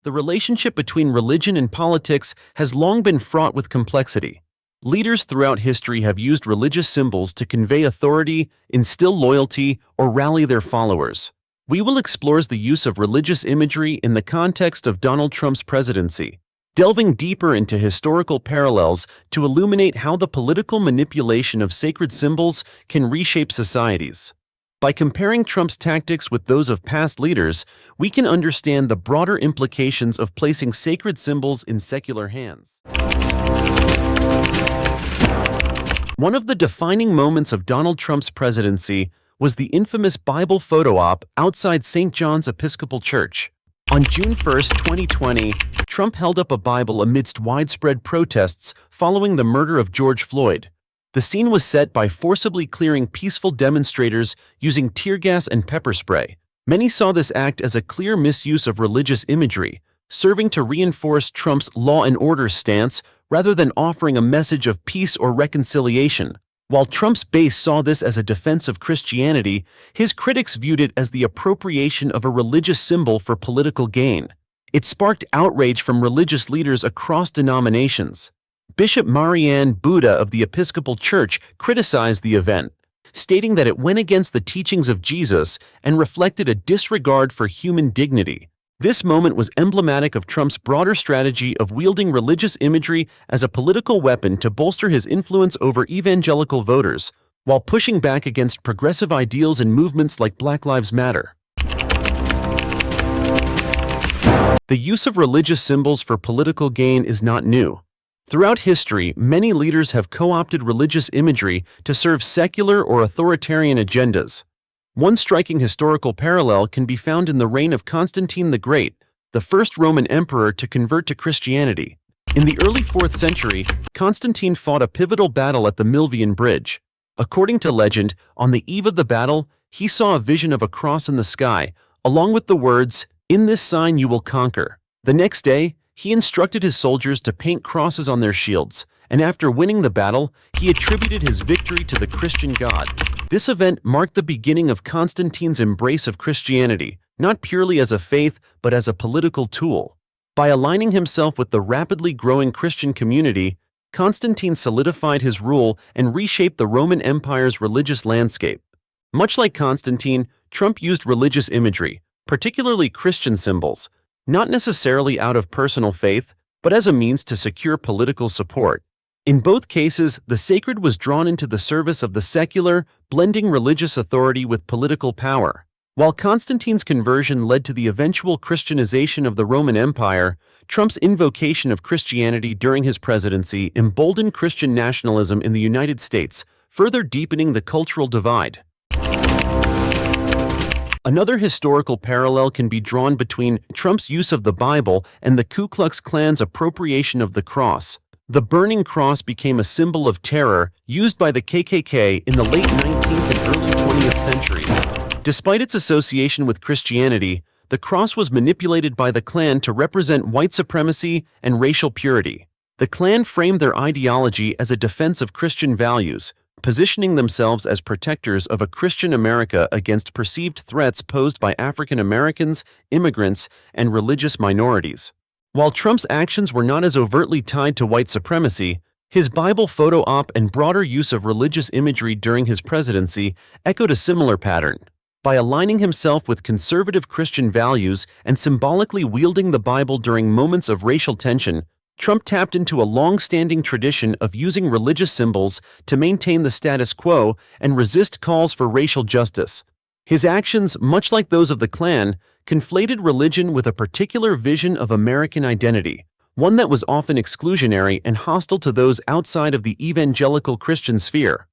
The relationship between religion and politics has long been fraught with complexity. Leaders throughout history have used religious symbols to convey authority, instill loyalty, or rally their followers. We will explore the use of religious imagery in the context of Donald Trump's presidency, delving deeper into historical parallels to illuminate how the political manipulation of sacred symbols can reshape societies. By comparing Trump's tactics with those of past leaders, we can understand the broader implications of placing sacred symbols in secular hands. One of the defining moments of Donald Trump's presidency was the infamous Bible photo op outside St. John's Episcopal Church. On June 1, 2020, Trump held up a Bible amidst widespread protests following the murder of George Floyd. The scene was set by forcibly clearing peaceful demonstrators using tear gas and pepper spray. Many saw this act as a clear misuse of religious imagery, serving to reinforce Trump's law and order stance rather than offering a message of peace or reconciliation. While Trump's base saw this as a defense of Christianity, his critics viewed it as the appropriation of a religious symbol for political gain. It sparked outrage from religious leaders across denominations. Bishop Marianne Buddha of the Episcopal Church criticized the event, stating that it went against the teachings of Jesus and reflected a disregard for human dignity. This moment was emblematic of Trump's broader strategy of wielding religious imagery as a political weapon to bolster his influence over evangelical voters, while pushing back against progressive ideals and movements like Black Lives Matter. The use of religious symbols for political gain is not new. Throughout history, many leaders have co-opted religious imagery to serve secular or authoritarian agendas. One striking historical parallel can be found in the reign of Constantine the Great, the first Roman emperor to convert to Christianity. In the early 4th century, Constantine fought a pivotal battle at the Milvian Bridge. According to legend, on the eve of the battle, he saw a vision of a cross in the sky, along with the words, "In this sign you will conquer." The next day, he instructed his soldiers to paint crosses on their shields, and after winning the battle, he attributed his victory to the Christian God. This event marked the beginning of Constantine's embrace of Christianity, not purely as a faith, but as a political tool. By aligning himself with the rapidly growing Christian community, Constantine solidified his rule and reshaped the Roman Empire's religious landscape. Much like Constantine, Trump used religious imagery, particularly Christian symbols, not necessarily out of personal faith, but as a means to secure political support. In both cases, the sacred was drawn into the service of the secular, blending religious authority with political power. While Constantine's conversion led to the eventual Christianization of the Roman Empire, Trump's invocation of Christianity during his presidency emboldened Christian nationalism in the United States, further deepening the cultural divide. Another historical parallel can be drawn between Trump's use of the Bible and the Ku Klux Klan's appropriation of the cross. The burning cross became a symbol of terror used by the KKK in the late 19th and early 20th centuries. Despite its association with Christianity, the cross was manipulated by the Klan to represent white supremacy and racial purity. The Klan framed their ideology as a defense of Christian values, positioning themselves as protectors of a Christian America against perceived threats posed by African Americans, immigrants, and religious minorities. While Trump's actions were not as overtly tied to white supremacy, his Bible photo op and broader use of religious imagery during his presidency echoed a similar pattern. By aligning himself with conservative Christian values and symbolically wielding the Bible during moments of racial tension, Trump tapped into a long-standing tradition of using religious symbols to maintain the status quo and resist calls for racial justice. His actions, much like those of the Klan, conflated religion with a particular vision of American identity, one that was often exclusionary and hostile to those outside of the evangelical Christian sphere.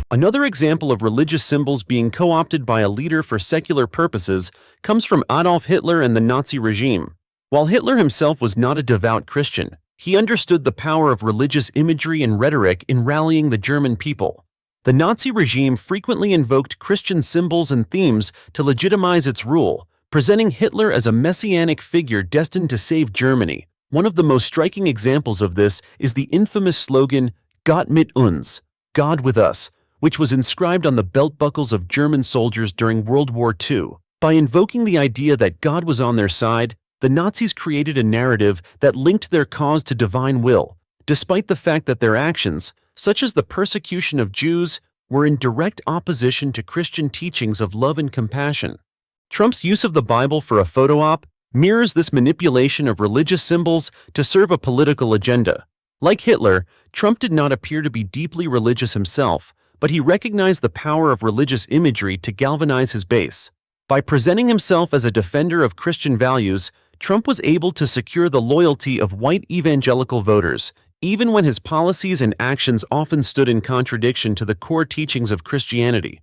Another example of religious symbols being co-opted by a leader for secular purposes comes from Adolf Hitler and the Nazi regime. While Hitler himself was not a devout Christian, he understood the power of religious imagery and rhetoric in rallying the German people. The Nazi regime frequently invoked Christian symbols and themes to legitimize its rule, presenting Hitler as a messianic figure destined to save Germany. One of the most striking examples of this is the infamous slogan, "Gott mit uns," God with us, which was inscribed on the belt buckles of German soldiers during World War II. By invoking the idea that God was on their side, the Nazis created a narrative that linked their cause to divine will, despite the fact that their actions, such as the persecution of Jews, were in direct opposition to Christian teachings of love and compassion. Trump's use of the Bible for a photo op mirrors this manipulation of religious symbols to serve a political agenda. Like Hitler, Trump did not appear to be deeply religious himself, but he recognized the power of religious imagery to galvanize his base. By presenting himself as a defender of Christian values, Trump was able to secure the loyalty of white evangelical voters, even when his policies and actions often stood in contradiction to the core teachings of Christianity.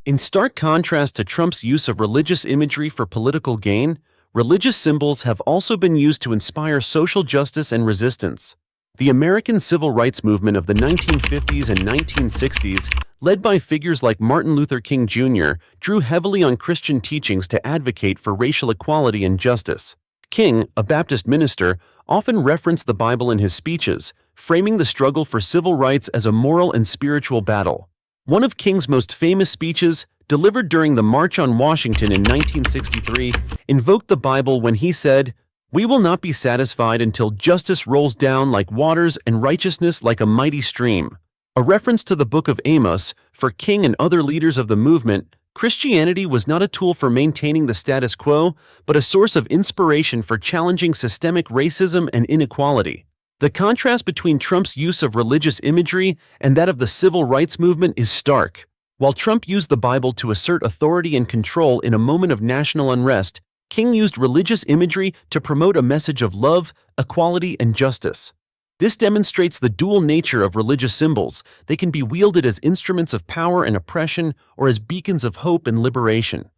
In stark contrast to Trump's use of religious imagery for political gain, religious symbols have also been used to inspire social justice and resistance. The American civil rights movement of the 1950s and 1960s, led by figures like Martin Luther King Jr., drew heavily on Christian teachings to advocate for racial equality and justice. King, a Baptist minister, often referenced the Bible in his speeches, framing the struggle for civil rights as a moral and spiritual battle. One of King's most famous speeches, delivered during the March on Washington in 1963, invoked the Bible when he said, "We will not be satisfied until justice rolls down like waters and righteousness like a mighty stream." A reference to the book of Amos, for King and other leaders of the movement, Christianity was not a tool for maintaining the status quo, but a source of inspiration for challenging systemic racism and inequality. The contrast between Trump's use of religious imagery and that of the civil rights movement is stark. While Trump used the Bible to assert authority and control in a moment of national unrest, King used religious imagery to promote a message of love, equality, and justice. This demonstrates the dual nature of religious symbols. They can be wielded as instruments of power and oppression or as beacons of hope and liberation.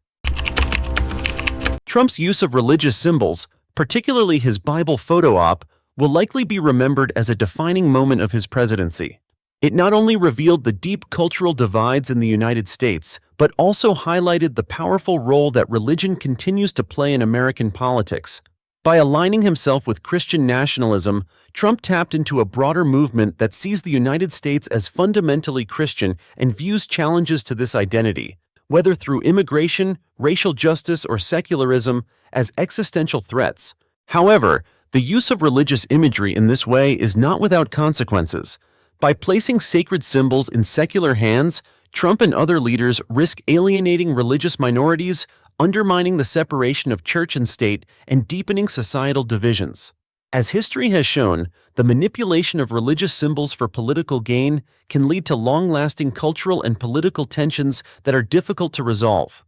Trump's use of religious symbols, particularly his Bible photo op, will likely be remembered as a defining moment of his presidency. It not only revealed the deep cultural divides in the United States, but also highlighted the powerful role that religion continues to play in American politics. By aligning himself with Christian nationalism, Trump tapped into a broader movement that sees the United States as fundamentally Christian and views challenges to this identity, whether through immigration, racial justice, or secularism, as existential threats. However, the use of religious imagery in this way is not without consequences. By placing sacred symbols in secular hands, Trump and other leaders risk alienating religious minorities, undermining the separation of church and state, and deepening societal divisions. As history has shown, the manipulation of religious symbols for political gain can lead to long-lasting cultural and political tensions that are difficult to resolve.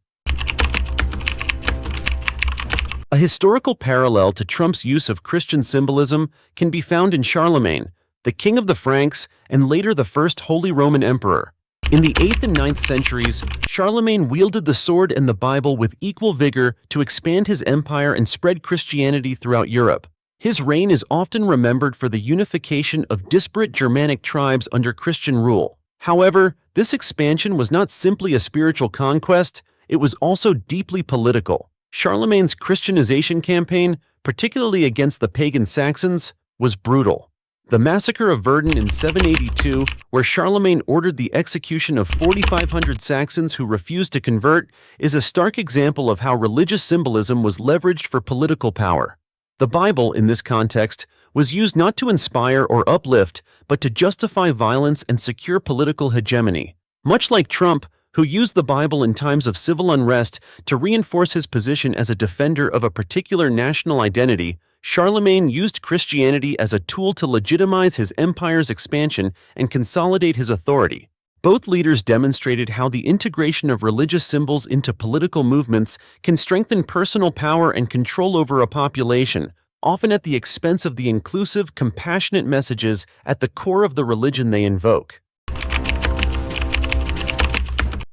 A historical parallel to Trump's use of Christian symbolism can be found in Charlemagne, the king of the Franks and later the first Holy Roman Emperor. In the 8th and 9th centuries, Charlemagne wielded the sword and the Bible with equal vigor to expand his empire and spread Christianity throughout Europe. His reign is often remembered for the unification of disparate Germanic tribes under Christian rule. However, this expansion was not simply a spiritual conquest, it was also deeply political. Charlemagne's Christianization campaign, particularly against the pagan Saxons, was brutal. The massacre of Verdun in 782, where Charlemagne ordered the execution of 4,500 Saxons who refused to convert, is a stark example of how religious symbolism was leveraged for political power. The Bible, in this context, was used not to inspire or uplift, but to justify violence and secure political hegemony. Much like Trump, who used the Bible in times of civil unrest to reinforce his position as a defender of a particular national identity, Charlemagne used Christianity as a tool to legitimize his empire's expansion and consolidate his authority. Both leaders demonstrated how the integration of religious symbols into political movements can strengthen personal power and control over a population, often at the expense of the inclusive, compassionate messages at the core of the religion they invoke.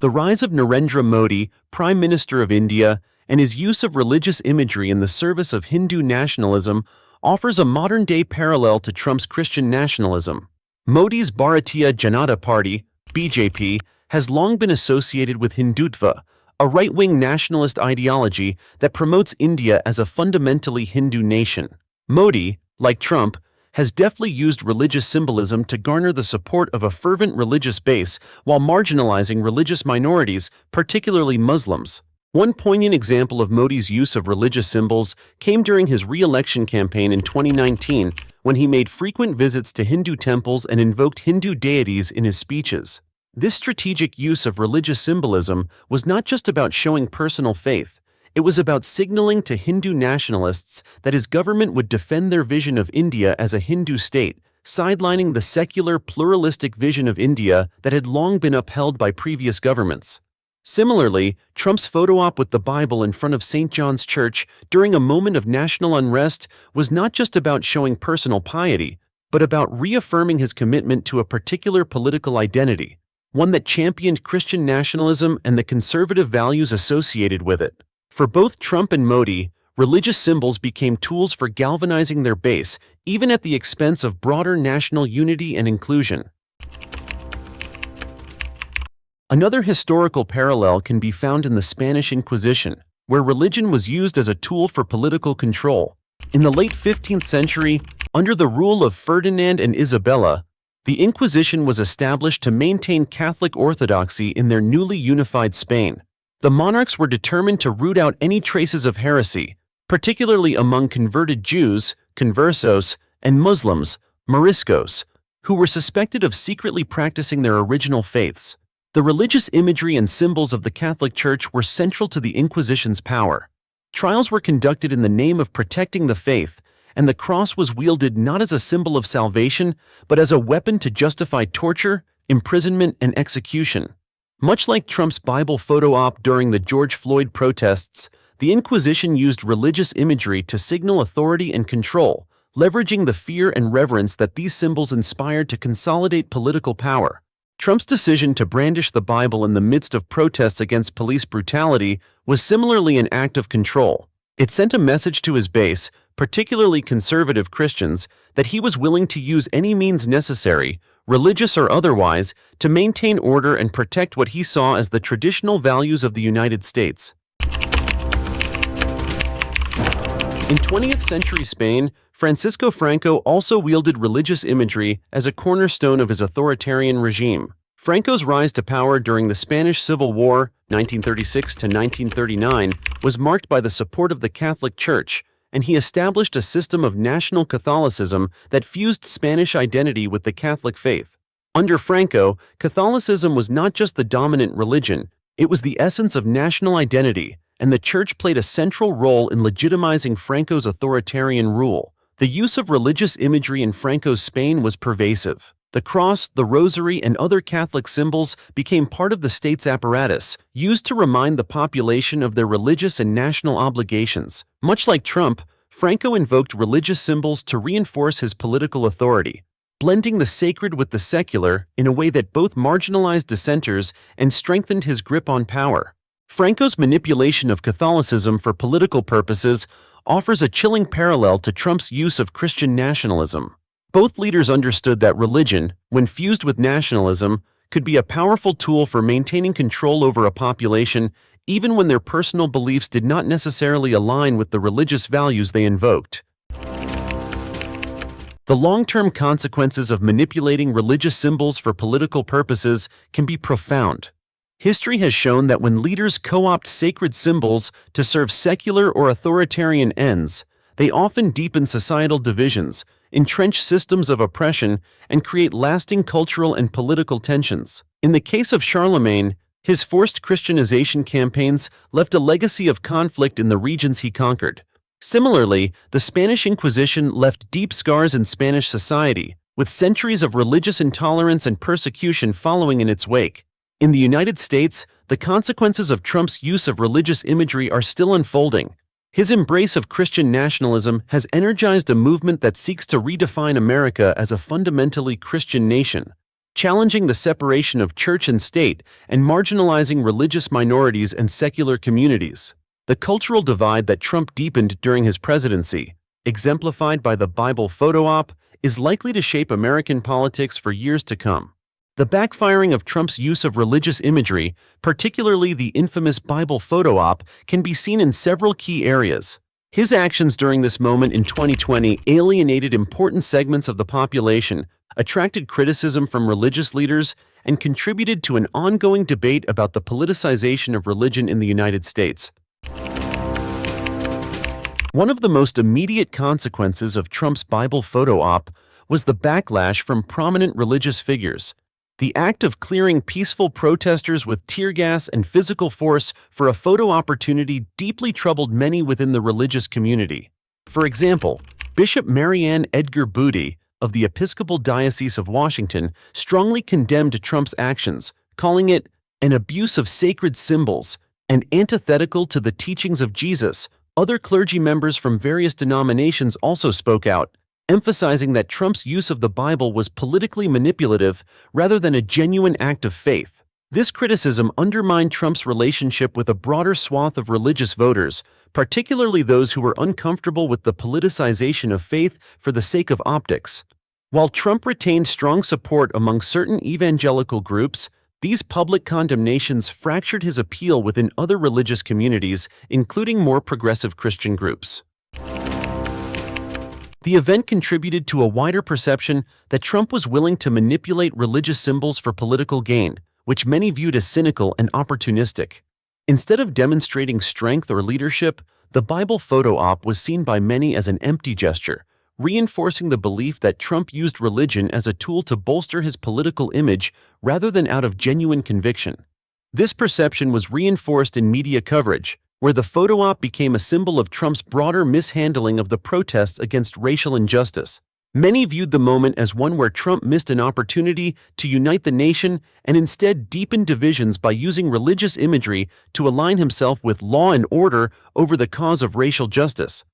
The rise of Narendra Modi, Prime Minister of India, and his use of religious imagery in the service of Hindu nationalism offers a modern-day parallel to Trump's Christian nationalism. Modi's Bharatiya Janata Party, BJP, has long been associated with Hindutva, a right-wing nationalist ideology that promotes India as a fundamentally Hindu nation. Modi, like Trump, has deftly used religious symbolism to garner the support of a fervent religious base while marginalizing religious minorities, particularly Muslims. One poignant example of Modi's use of religious symbols came during his re-election campaign in 2019, when he made frequent visits to Hindu temples and invoked Hindu deities in his speeches. This strategic use of religious symbolism was not just about showing personal faith. It was about signaling to Hindu nationalists that his government would defend their vision of India as a Hindu state, sidelining the secular, pluralistic vision of India that had long been upheld by previous governments. Similarly, Trump's photo op with the Bible in front of St. John's Church during a moment of national unrest was not just about showing personal piety, but about reaffirming his commitment to a particular political identity, one that championed Christian nationalism and the conservative values associated with it. For both Trump and Modi, religious symbols became tools for galvanizing their base, even at the expense of broader national unity and inclusion. Another historical parallel can be found in the Spanish Inquisition, where religion was used as a tool for political control. In the late 15th century, under the rule of Ferdinand and Isabella, the Inquisition was established to maintain Catholic orthodoxy in their newly unified Spain. The monarchs were determined to root out any traces of heresy, particularly among converted Jews, conversos, and Muslims, moriscos, who were suspected of secretly practicing their original faiths. The religious imagery and symbols of the Catholic Church were central to the Inquisition's power. Trials were conducted in the name of protecting the faith, and the cross was wielded not as a symbol of salvation, but as a weapon to justify torture, imprisonment, and execution. Much like Trump's Bible photo op during the George Floyd protests, the Inquisition used religious imagery to signal authority and control, leveraging the fear and reverence that these symbols inspired to consolidate political power. Trump's decision to brandish the Bible in the midst of protests against police brutality was similarly an act of control. It sent a message to his base, particularly conservative Christians, that he was willing to use any means necessary, religious or otherwise, to maintain order and protect what he saw as the traditional values of the United States. In 20th century Spain, Francisco Franco also wielded religious imagery as a cornerstone of his authoritarian regime. Franco's rise to power during the Spanish Civil War, 1936 to 1939, was marked by the support of the Catholic Church, and he established a system of national Catholicism that fused Spanish identity with the Catholic faith. Under Franco, Catholicism was not just the dominant religion, it was the essence of national identity, and the Church played a central role in legitimizing Franco's authoritarian rule. The use of religious imagery in Franco's Spain was pervasive. The cross, the rosary, and other Catholic symbols became part of the state's apparatus, used to remind the population of their religious and national obligations. Much like Trump, Franco invoked religious symbols to reinforce his political authority, blending the sacred with the secular in a way that both marginalized dissenters and strengthened his grip on power. Franco's manipulation of Catholicism for political purposes offers a chilling parallel to Trump's use of Christian nationalism. Both leaders understood that religion, when fused with nationalism, could be a powerful tool for maintaining control over a population, even when their personal beliefs did not necessarily align with the religious values they invoked. The long-term consequences of manipulating religious symbols for political purposes can be profound. History has shown that when leaders co-opt sacred symbols to serve secular or authoritarian ends, they often deepen societal divisions, entrench systems of oppression, and create lasting cultural and political tensions. In the case of Charlemagne, his forced Christianization campaigns left a legacy of conflict in the regions he conquered. Similarly, the Spanish Inquisition left deep scars in Spanish society, with centuries of religious intolerance and persecution following in its wake. In the United States, the consequences of Trump's use of religious imagery are still unfolding. His embrace of Christian nationalism has energized a movement that seeks to redefine America as a fundamentally Christian nation, challenging the separation of church and state and marginalizing religious minorities and secular communities. The cultural divide that Trump deepened during his presidency, exemplified by the Bible photo op, is likely to shape American politics for years to come. The backfiring of Trump's use of religious imagery, particularly the infamous Bible photo op, can be seen in several key areas. His actions during this moment in 2020 alienated important segments of the population, attracted criticism from religious leaders, and contributed to an ongoing debate about the politicization of religion in the United States. One of the most immediate consequences of Trump's Bible photo op was the backlash from prominent religious figures. The act of clearing peaceful protesters with tear gas and physical force for a photo opportunity deeply troubled many within the religious community. For example, Bishop Marianne Edgar Booty of the Episcopal Diocese of Washington strongly condemned Trump's actions, calling it an abuse of sacred symbols and antithetical to the teachings of Jesus. Other clergy members from various denominations also spoke out, emphasizing that Trump's use of the Bible was politically manipulative rather than a genuine act of faith. This criticism undermined Trump's relationship with a broader swath of religious voters, particularly those who were uncomfortable with the politicization of faith for the sake of optics. While Trump retained strong support among certain evangelical groups, these public condemnations fractured his appeal within other religious communities, including more progressive Christian groups. The event contributed to a wider perception that Trump was willing to manipulate religious symbols for political gain, which many viewed as cynical and opportunistic. Instead of demonstrating strength or leadership, the Bible photo op was seen by many as an empty gesture, reinforcing the belief that Trump used religion as a tool to bolster his political image rather than out of genuine conviction. This perception was reinforced in media coverage, where the photo op became a symbol of Trump's broader mishandling of the protests against racial injustice. Many viewed the moment as one where Trump missed an opportunity to unite the nation and instead deepened divisions by using religious imagery to align himself with law and order over the cause of racial justice.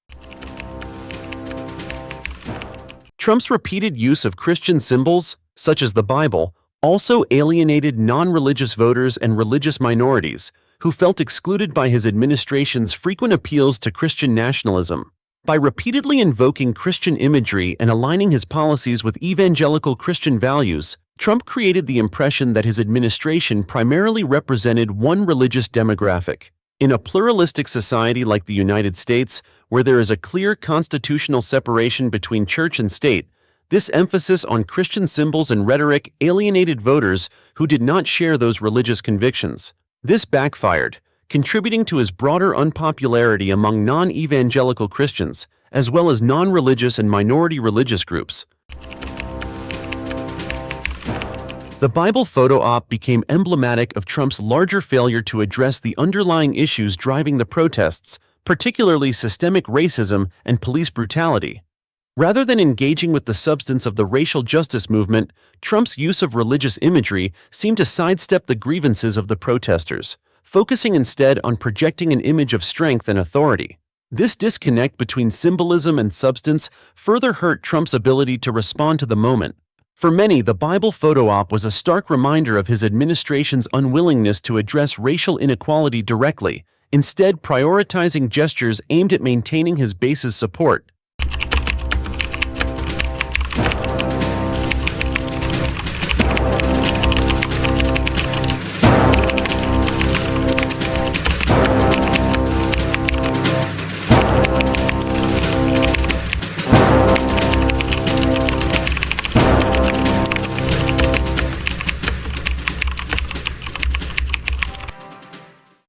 Trump's repeated use of Christian symbols, such as the Bible, also alienated non-religious voters and religious minorities, who felt excluded by his administration's frequent appeals to Christian nationalism. By repeatedly invoking Christian imagery and aligning his policies with evangelical Christian values, Trump created the impression that his administration primarily represented one religious demographic. In a pluralistic society like the United States, where there is a clear constitutional separation between church and state, this emphasis on Christian symbols and rhetoric alienated voters who did not share those religious convictions. This backfired, contributing to his broader unpopularity among non-evangelical Christians, as well as non-religious and minority religious groups. The Bible photo op became emblematic of Trump's larger failure to address the underlying issues driving the protests, particularly systemic racism and police brutality. Rather than engaging with the substance of the racial justice movement, Trump's use of religious imagery seemed to sidestep the grievances of the protesters, focusing instead on projecting an image of strength and authority. This disconnect between symbolism and substance further hurt Trump's ability to respond to the moment. For many, the Bible photo op was a stark reminder of his administration's unwillingness to address racial inequality directly, instead prioritizing gestures aimed at maintaining his base's support.